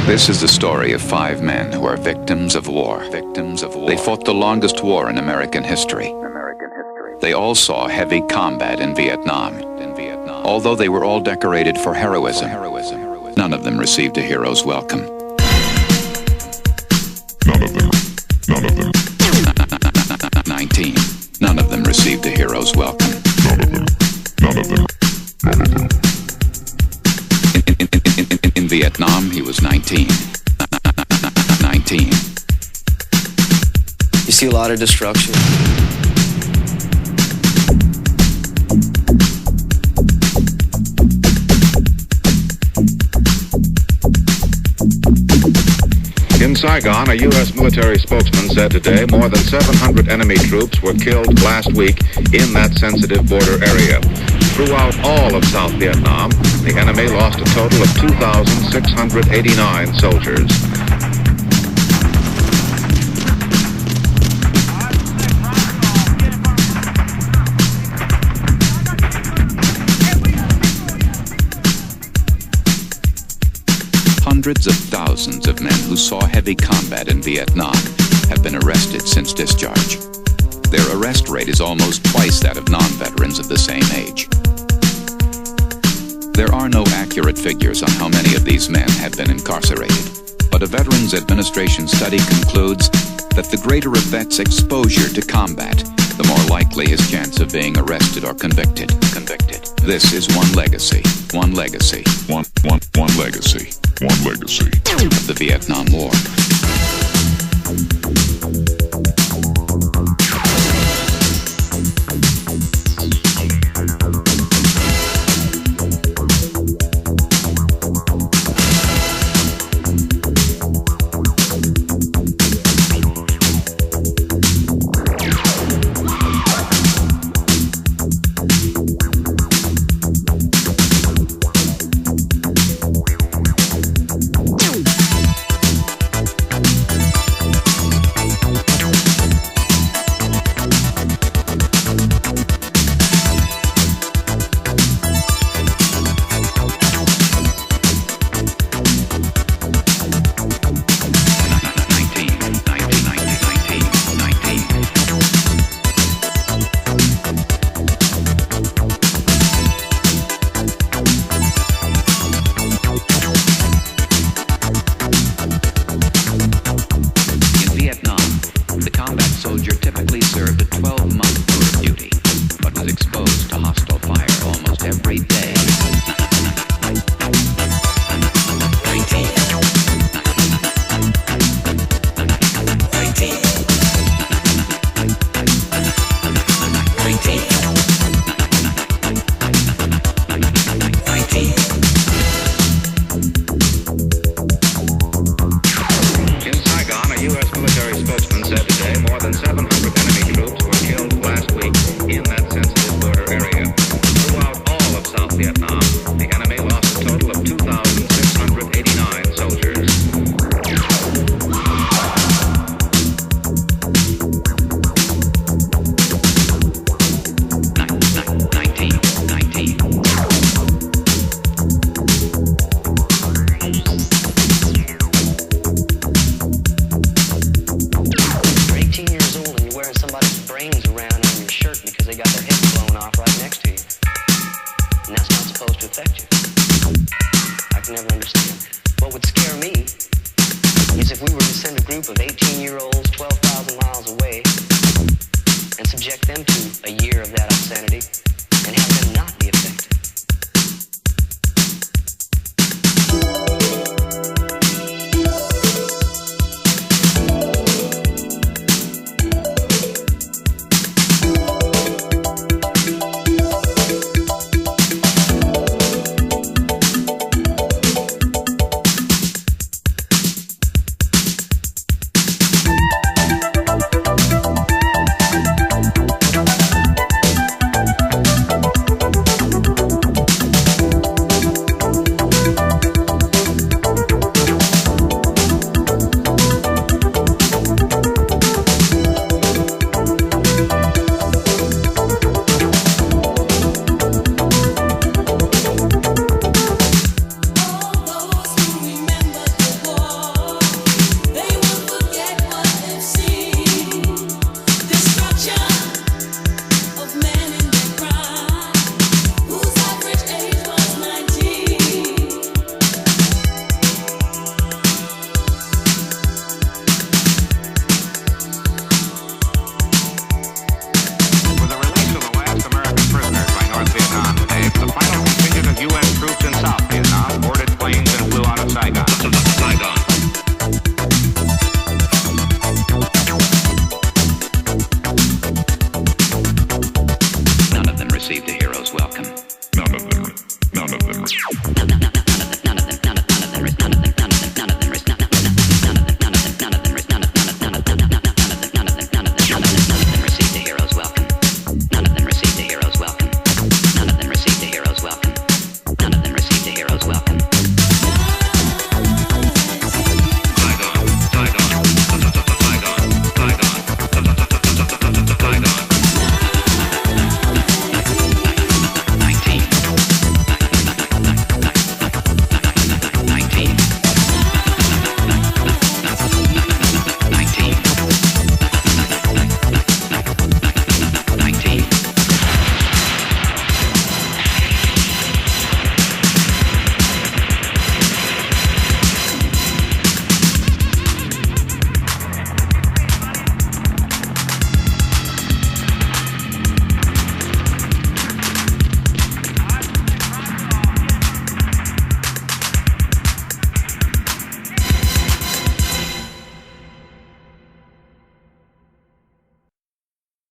This is the story of 5 men who are victims of war. They fought the longest war in American history. They all saw heavy combat in Vietnam. Although they were all decorated for heroism, none of them received a hero's welcome. None of them. 19. None of them received a hero's welcome. None of them. In Vietnam, he was 19. 19. You see a lot of destruction. In Saigon, a U.S. military spokesman said today more than 700 enemy troops were killed last week in that sensitive border area. Throughout all of South Vietnam, the enemy lost a total of 2,689 soldiers. Hundreds of thousands of men who saw heavy combat in Vietnam have been arrested since discharge. Their arrest rate is almost twice that of non-veterans of the same age. There are no accurate figures on how many of these men have been incarcerated, but a Veterans Administration study concludes that the greater a vet's exposure to combat, the more likely his chance of being arrested or convicted. This is one legacy One legacy of the Vietnam War. Saigon.